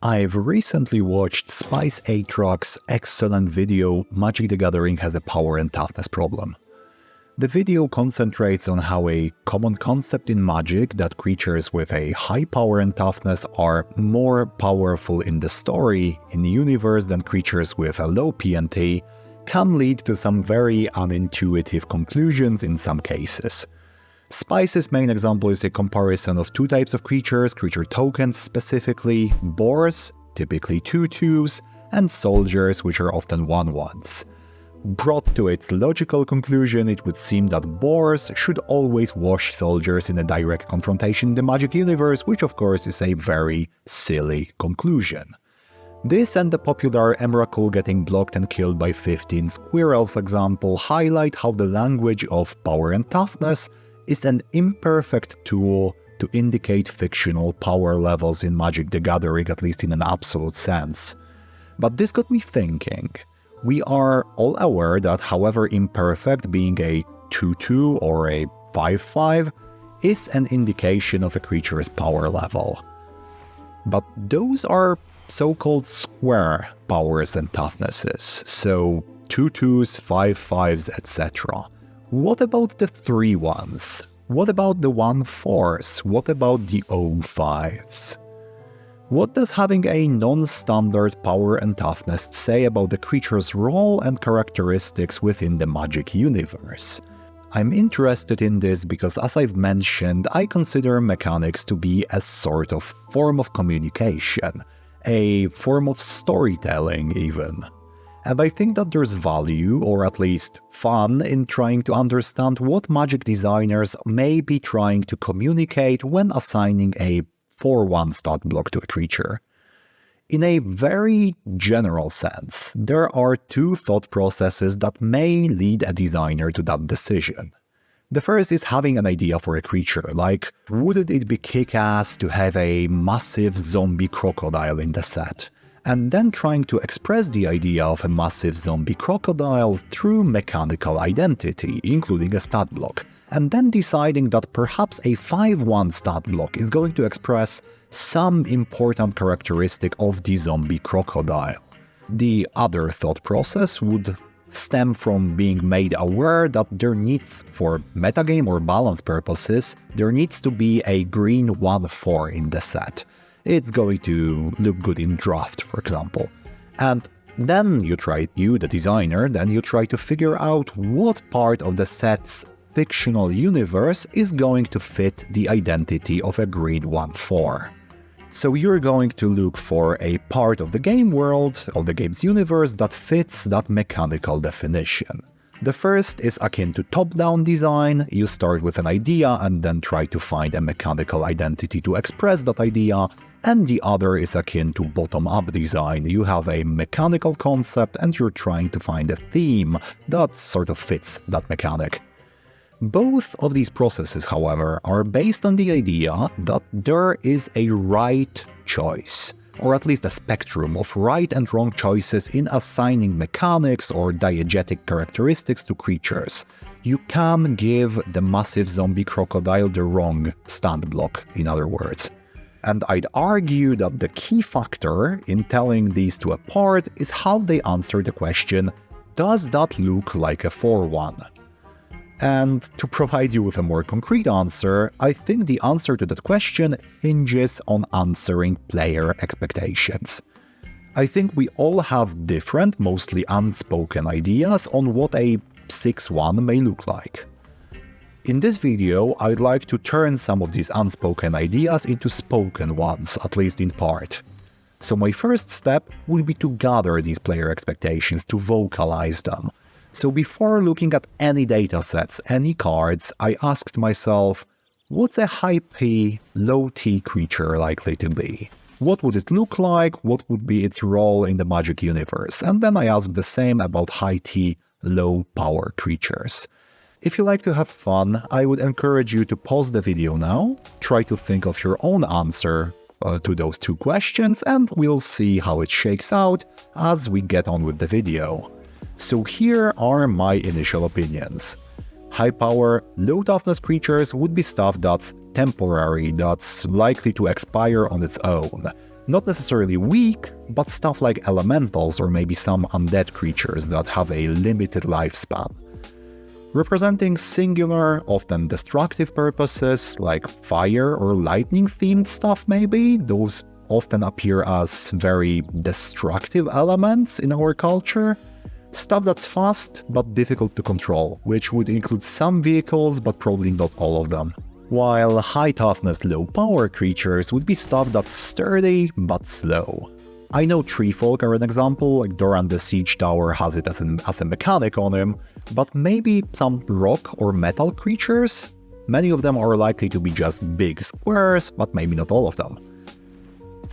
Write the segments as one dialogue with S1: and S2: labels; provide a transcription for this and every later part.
S1: I've recently watched Spice8rock's excellent video Magic the Gathering has a power and toughness problem. The video concentrates on how a common concept in Magic that creatures with a high power and toughness are more powerful in the story, in the universe than creatures with a low PNT can lead to some very unintuitive conclusions in some cases. Spice's main example is a comparison of two types of creatures, creature tokens specifically, boars, typically 2/2s, and soldiers, which are often 1/1s. Brought to its logical conclusion, it would seem that boars should always wash soldiers in a direct confrontation in the Magic universe, which of course is a very silly conclusion. This and the popular Emrakul getting blocked and killed by 15 squirrels example highlight how the language of power and toughness is an imperfect tool to indicate fictional power levels in Magic the Gathering, at least in an absolute sense. But this got me thinking. We are all aware that however imperfect being a 2/2 or a 5/5 is an indication of a creature's power level. But those are so-called square powers and toughnesses, so 2/2s, 5/5s, etc. What about the 3/1s? What about the 1/4s? What about the 0/5s? What does having a non-standard power and toughness say about the creature's role and characteristics within the Magic universe? I'm interested in this because, as I've mentioned, I consider mechanics to be a sort of form of communication, a form of storytelling even. And I think that there's value, or at least fun, in trying to understand what Magic designers may be trying to communicate when assigning a 4/1 stat block to a creature. In a very general sense, there are two thought processes that may lead a designer to that decision. The first is having an idea for a creature, like, wouldn't it be kick-ass to have a massive zombie crocodile in the set? And then trying to express the idea of a massive zombie crocodile through mechanical identity, including a stat block, and then deciding that perhaps a 5/1 stat block is going to express some important characteristic of the zombie crocodile. The other thought process would stem from being made aware that there needs, for metagame or balance purposes, there needs to be a green 1/4 in the set. It's going to look good in draft, for example. And then the designer, try to figure out what part of the set's fictional universe is going to fit the identity of a green 1/4. So you're going to look for a part of the game world, of the game's universe, that fits that mechanical definition. The first is akin to top-down design. You start with an idea and then try to find a mechanical identity to express that idea. And the other is akin to bottom-up design. You have a mechanical concept and you're trying to find a theme that sort of fits that mechanic. Both of these processes, however, are based on the idea that there is a right choice, or at least a spectrum of right and wrong choices in assigning mechanics or diegetic characteristics to creatures. You can give the massive zombie crocodile the wrong stand block, in other words. And I'd argue that the key factor in telling these two apart is how they answer the question, does that look like a 4/1? And to provide you with a more concrete answer, I think the answer to that question hinges on answering player expectations. I think we all have different, mostly unspoken ideas on what a 6/1 may look like. In this video, I'd like to turn some of these unspoken ideas into spoken ones, at least in part. So my first step would be to gather these player expectations, to vocalize them. So before looking at any datasets, any cards, I asked myself, what's a high P, low T creature likely to be? What would it look like? What would be its role in the Magic universe? And then I asked the same about high T, low power creatures. If you like to have fun, I would encourage you to pause the video now, try to think of your own answer to those two questions, and we'll see how it shakes out as we get on with the video. So here are my initial opinions. High power, low toughness creatures would be stuff that's temporary, that's likely to expire on its own. Not necessarily weak, but stuff like elementals or maybe some undead creatures that have a limited lifespan. Representing singular, often destructive purposes like fire or lightning themed stuff maybe, those often appear as very destructive elements in our culture. Stuff that's fast but difficult to control, which would include some vehicles but probably not all of them. While high toughness, low power creatures would be stuff that's sturdy but slow. I know tree folk are an example, like Doran the Siege Tower has it as a mechanic on him, but maybe some rock or metal creatures? Many of them are likely to be just big squares, but maybe not all of them.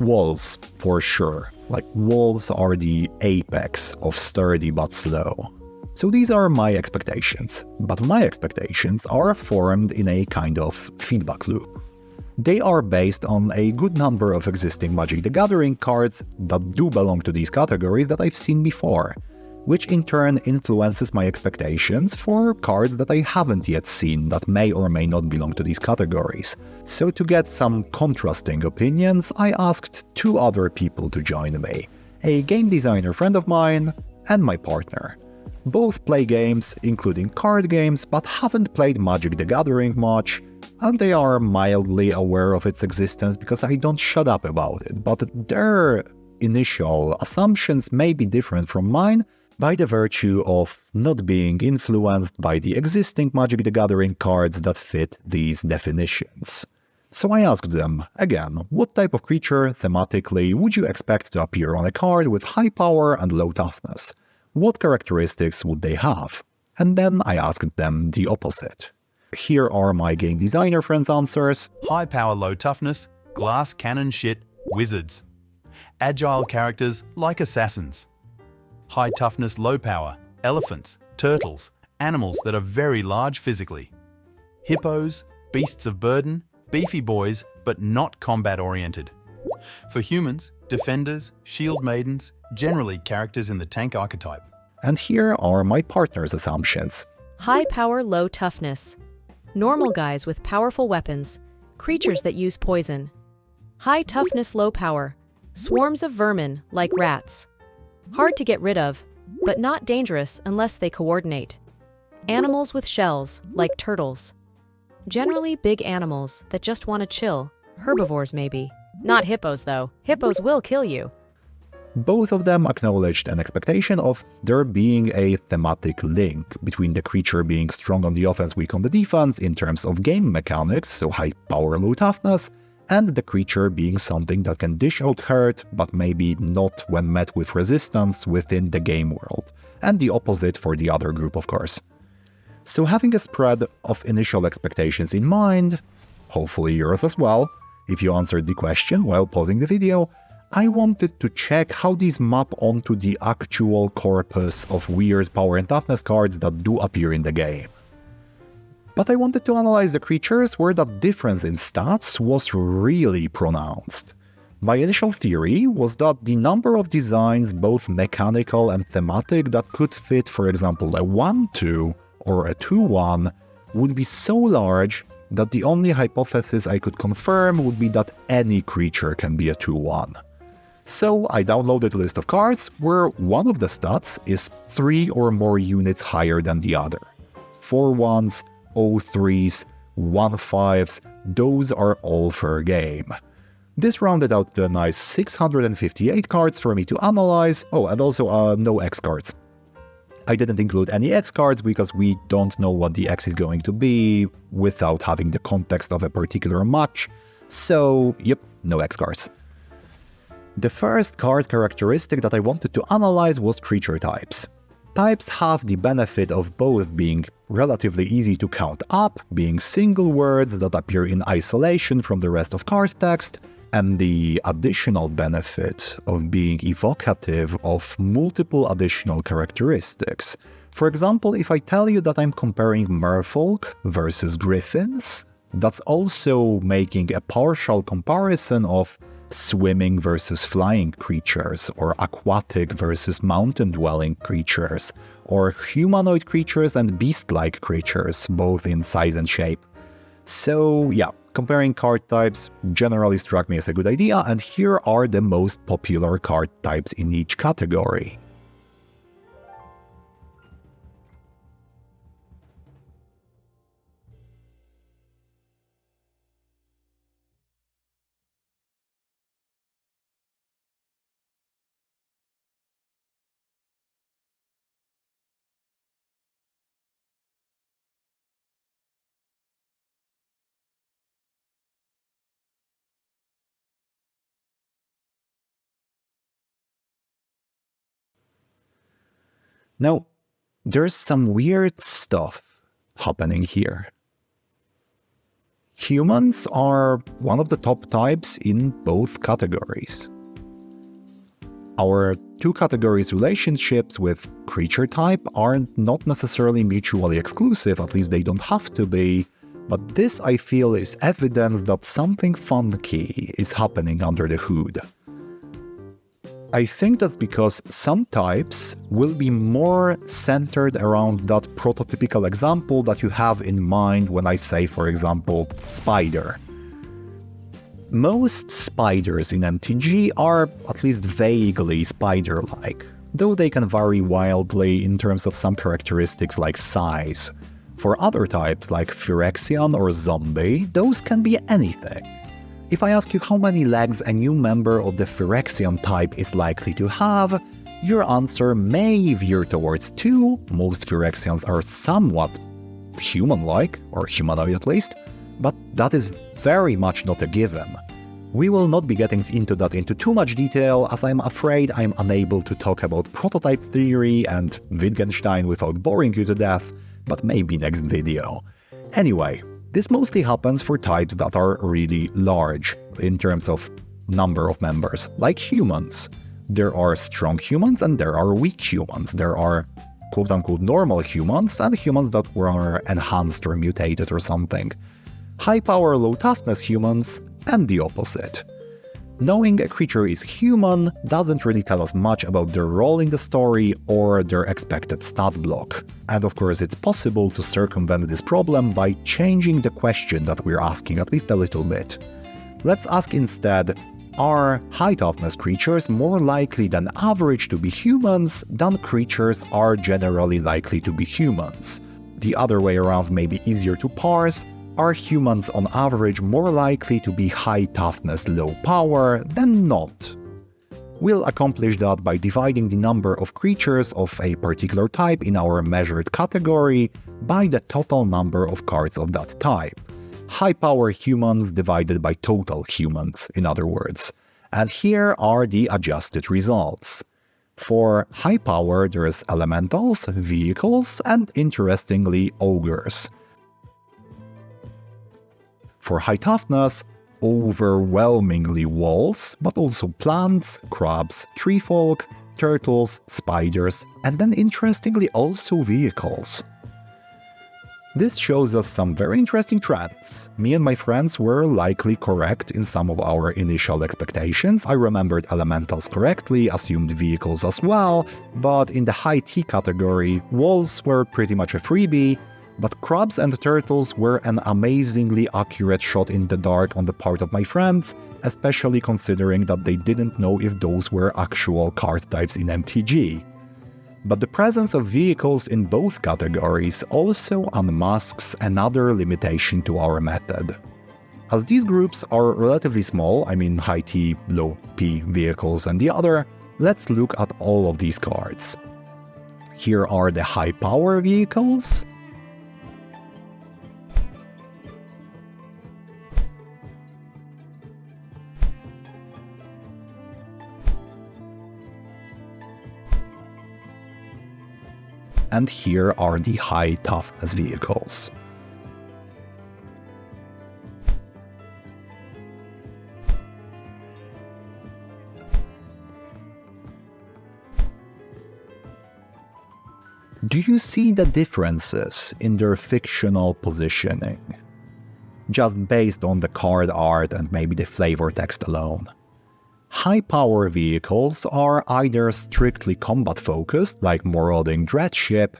S1: Walls, for sure. Like, walls are the apex of sturdy but slow. So these are my expectations, but my expectations are formed in a kind of feedback loop. They are based on a good number of existing Magic the Gathering cards that do belong to these categories that I've seen before, which in turn influences my expectations for cards that I haven't yet seen that may or may not belong to these categories. So to get some contrasting opinions, I asked two other people to join me, a game designer friend of mine and my partner. Both play games, including card games, but haven't played Magic the Gathering much, and they are mildly aware of its existence because I don't shut up about it, but their initial assumptions may be different from mine by the virtue of not being influenced by the existing Magic the Gathering cards that fit these definitions. So I asked them, again, what type of creature, thematically, would you expect to appear on a card with high power and low toughness? What characteristics would they have? And then I asked them the opposite. Here are my game designer friends' answers.
S2: High power, low toughness, glass cannon shit, wizards. Agile characters like assassins. High toughness, low power, elephants, turtles, animals that are very large physically. Hippos, beasts of burden, beefy boys, but not combat oriented. For humans, defenders, shield maidens, generally characters in the tank archetype.
S1: And here are my partner's assumptions.
S3: High power, low toughness. Normal guys with powerful weapons, creatures that use poison. High toughness, low power. Swarms of vermin, like rats. Hard to get rid of, but not dangerous unless they coordinate. Animals with shells, like turtles. Generally big animals that just want to chill. Herbivores maybe. Not hippos though. Hippos will kill you.
S1: Both of them acknowledged an expectation of there being a thematic link between the creature being strong on the offense, weak on the defense in terms of game mechanics, so high power, low toughness, and the creature being something that can dish out hurt, but maybe not when met with resistance within the game world, and the opposite for the other group, of course. So having a spread of initial expectations in mind, hopefully yours as well, if you answered the question while pausing the video, I wanted to check how these map onto the actual corpus of weird power and toughness cards that do appear in the game. But I wanted to analyze the creatures where that difference in stats was really pronounced. My initial theory was that the number of designs, both mechanical and thematic, that could fit, for example, a 1-2 or a 2-1 would be so large that the only hypothesis I could confirm would be that any creature can be a 2-1. So I downloaded a list of cards where one of the stats is 3 or more units higher than the other. 4-1s, 0-3s, 1-5s, those are all fair game. This rounded out to a nice 658 cards for me to analyze. Oh, and also no X cards. I didn't include any X cards because we don't know what the X is going to be without having the context of a particular match. So, yep, no X cards. The first card characteristic that I wanted to analyze was creature types. Types have the benefit of both being relatively easy to count up, being single words that appear in isolation from the rest of card text, and the additional benefit of being evocative of multiple additional characteristics. For example, if I tell you that I'm comparing Merfolk versus Griffins, that's also making a partial comparison of swimming versus flying creatures, or aquatic versus mountain-dwelling creatures, or humanoid creatures and beast-like creatures, both in size and shape. So yeah, comparing card types generally struck me as a good idea, and here are the most popular card types in each category. Now, there's some weird stuff happening here. Humans are one of the top types in both categories. Our two categories relationships with creature type are not necessarily mutually exclusive, at least they don't have to be, but this I feel is evidence that something funky is happening under the hood. I think that's because some types will be more centered around that prototypical example that you have in mind when I say, for example, spider. Most spiders in MTG are at least vaguely spider-like, though they can vary wildly in terms of some characteristics like size. For other types like Phyrexian or Zombie, those can be anything. If I ask you how many legs a new member of the Phyrexian type is likely to have, your answer may veer towards 2. Most Phyrexians are somewhat human-like, or humanoid at least, but that is very much not a given. We will not be getting into that into too much detail, as I'm afraid I'm unable to talk about prototype theory and Wittgenstein without boring you to death, but maybe next video. Anyway, this mostly happens for types that are really large in terms of number of members, like humans. There are strong humans and there are weak humans. There are quote-unquote normal humans and humans that were enhanced or mutated or something. High power, low toughness humans, and the opposite. Knowing a creature is human doesn't really tell us much about their role in the story or their expected stat block. And of course it's possible to circumvent this problem by changing the question that we're asking at least a little bit. Let's ask instead, are high toughness creatures more likely than average to be humans than creatures are generally likely to be humans? The other way around may be easier to parse. Are humans on average more likely to be high toughness, low power than not? We'll accomplish that by dividing the number of creatures of a particular type in our measured category by the total number of cards of that type. High power humans divided by total humans, in other words. And here are the adjusted results. For high power, there's elementals, vehicles, and interestingly, ogres. For high toughness, overwhelmingly walls, but also plants, crabs, treefolk, turtles, spiders, and then interestingly also vehicles. This shows us some very interesting trends. Me and my friends were likely correct in some of our initial expectations. I remembered elementals correctly, assumed vehicles as well, but in the high T category, walls were pretty much a freebie. But crabs and turtles were an amazingly accurate shot in the dark on the part of my friends, especially considering that they didn't know if those were actual card types in MTG. But the presence of vehicles in both categories also unmasks another limitation to our method. As these groups are relatively small, I mean high T, low P vehicles and the other, let's look at all of these cards. Here are the high power vehicles. And here are the high toughness vehicles. Do you see the differences in their fictional positioning? Just based on the card art and maybe the flavor text alone. High-power vehicles are either strictly combat-focused, like marauding Dreadship,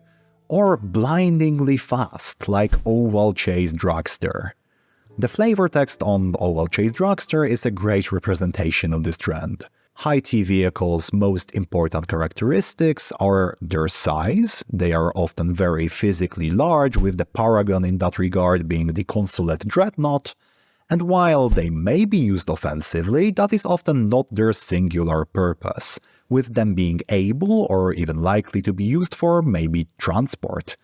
S1: or blindingly fast, like Oval Chase Dragster. The flavor text on Oval Chase Dragster is a great representation of this trend. High T vehicles' most important characteristics are their size. They are often very physically large, with the paragon in that regard being the Consulate Dreadnought. And while they may be used offensively, that is often not their singular purpose, with them being able or even likely to be used for maybe transport.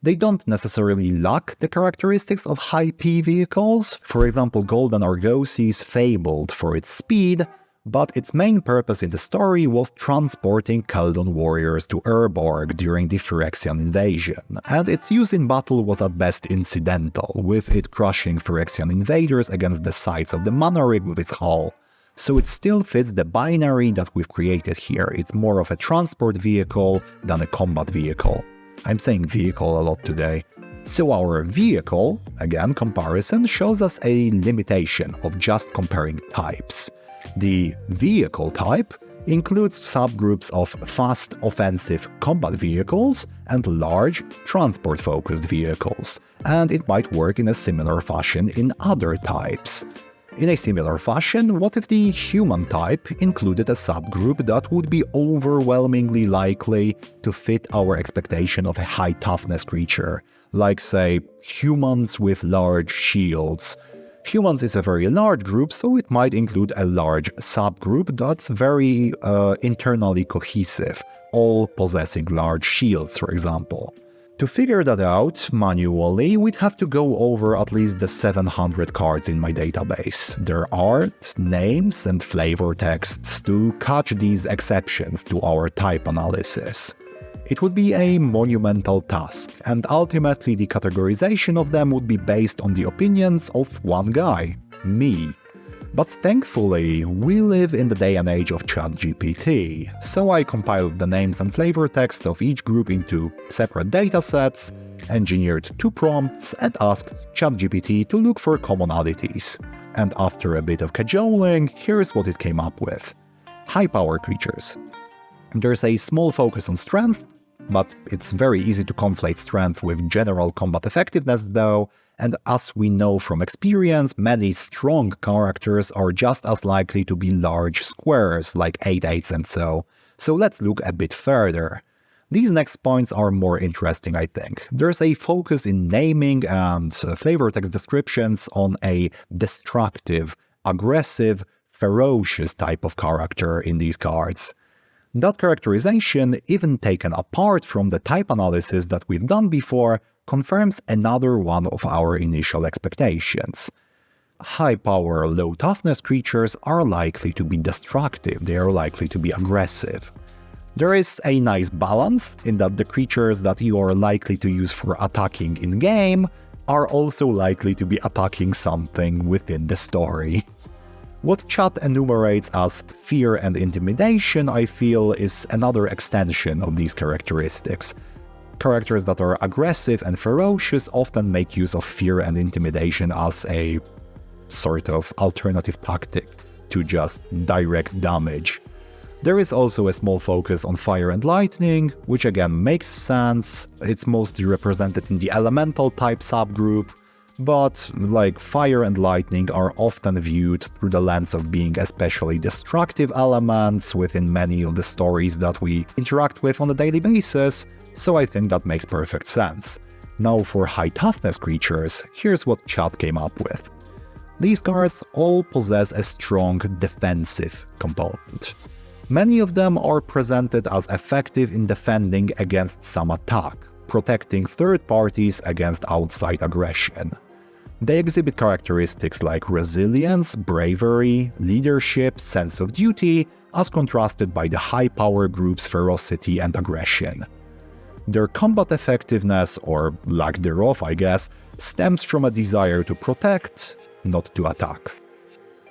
S1: They don't necessarily lack the characteristics of high P vehicles. For example, Golden Argosy is fabled for its speed, but its main purpose in the story was transporting Keldon warriors to Urborg during the Phyrexian invasion, and its use in battle was at best incidental, with it crushing Phyrexian invaders against the sides of the mana rig with its hull. So it still fits the binary that we've created here. It's more of a transport vehicle than a combat vehicle. I'm saying vehicle a lot today. So our vehicle, again comparison, shows us a limitation of just comparing types. The vehicle type includes subgroups of fast offensive combat vehicles and large transport-focused vehicles, and it might work in a similar fashion in other types. In a similar fashion, what if the human type included a subgroup that would be overwhelmingly likely to fit our expectation of a high toughness creature, like say humans with large shields? Humans is a very large group, so it might include a large subgroup that's very internally cohesive, all possessing large shields, for example. To figure that out manually, we'd have to go over at least the 700 cards in my database, their art, names, and flavor texts to catch these exceptions to our type analysis. It would be a monumental task, and ultimately the categorization of them would be based on the opinions of one guy, me. But thankfully, we live in the day and age of ChatGPT, so I compiled the names and flavor text of each group into separate datasets, engineered 2 prompts, and asked ChatGPT to look for commonalities. And after a bit of cajoling, here's what it came up with. High power creatures. There's a small focus on strength, but it's very easy to conflate strength with general combat effectiveness though, and as we know from experience, many strong characters are just as likely to be large squares like 8/8s and so. So let's look a bit further. These next points are more interesting, I think. There's a focus in naming and flavor text descriptions on a destructive, aggressive, ferocious type of character in these cards. That characterization, even taken apart from the type analysis that we've done before, confirms another one of our initial expectations. High power, low toughness creatures are likely to be destructive, they are likely to be aggressive. There is a nice balance in that the creatures that you are likely to use for attacking in-game are also likely to be attacking something within the story. What chat enumerates as fear and intimidation, I feel, is another extension of these characteristics. Characters that are aggressive and ferocious often make use of fear and intimidation as a sort of alternative tactic to just direct damage. There is also a small focus on fire and lightning, which again makes sense. It's mostly represented in the elemental type subgroup, but like fire and lightning are often viewed through the lens of being especially destructive elements within many of the stories that we interact with on a daily basis, so I think that makes perfect sense. Now for high toughness creatures, here's what chat came up with. These cards all possess a strong defensive component. Many of them are presented as effective in defending against some attack, protecting third parties against outside aggression. They exhibit characteristics like resilience, bravery, leadership, sense of duty, as contrasted by the high power group's ferocity and aggression. Their combat effectiveness, or lack thereof I guess, stems from a desire to protect, not to attack.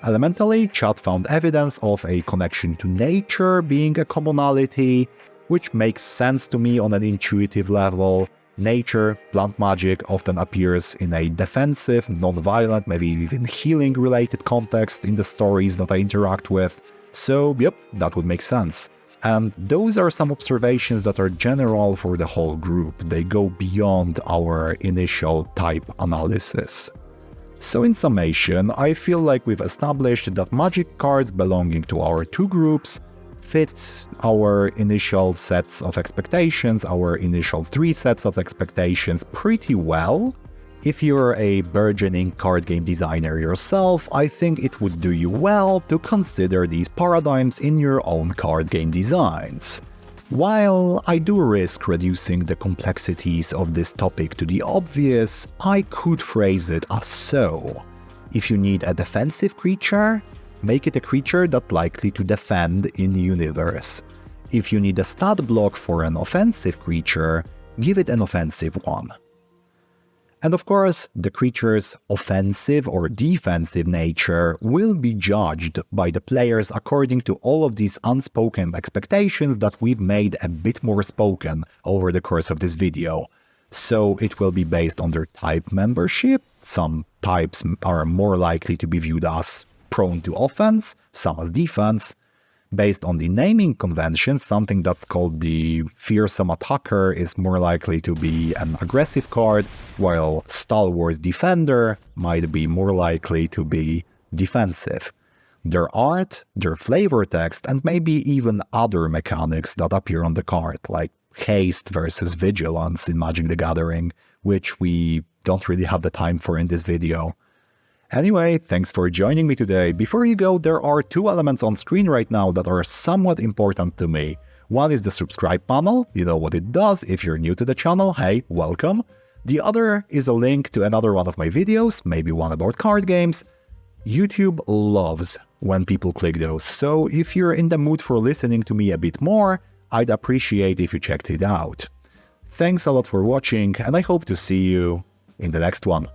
S1: Elementally, chat found evidence of a connection to nature being a commonality, which makes sense to me on an intuitive level. Nature, plant magic, often appears in a defensive, non-violent, maybe even healing-related context in the stories that I interact with, so yep, that would make sense. And those are some observations that are general for the whole group. They go beyond our initial type analysis. So in summation, I feel like we've established that Magic cards belonging to our two groups fit our initial sets of expectations, our initial 3 sets of expectations pretty well. If you're a burgeoning card game designer yourself, I think it would do you well to consider these paradigms in your own card game designs. While I do risk reducing the complexities of this topic to the obvious, I could phrase it as so. If you need a defensive creature, make it a creature that's likely to defend in the universe. If you need a stat block for an offensive creature, give it an offensive one. And of course, the creature's offensive or defensive nature will be judged by the players according to all of these unspoken expectations that we've made a bit more spoken over the course of this video. So it will be based on their type membership. Some types are more likely to be viewed as prone to offense, some as defense. Based on the naming convention, something that's called the fearsome attacker is more likely to be an aggressive card, while stalwart defender might be more likely to be defensive. Their art, their flavor text, and maybe even other mechanics that appear on the card, like haste versus vigilance in Magic the Gathering, which we don't really have the time for in this video. Anyway, thanks for joining me today. Before you go, there are 2 elements on screen right now that are somewhat important to me. One is the subscribe panel, you know what it does. If you're new to the channel, hey, welcome. The other is a link to another one of my videos, maybe one about card games. YouTube loves when people click those, so if you're in the mood for listening to me a bit more, I'd appreciate if you checked it out. Thanks a lot for watching, and I hope to see you in the next one.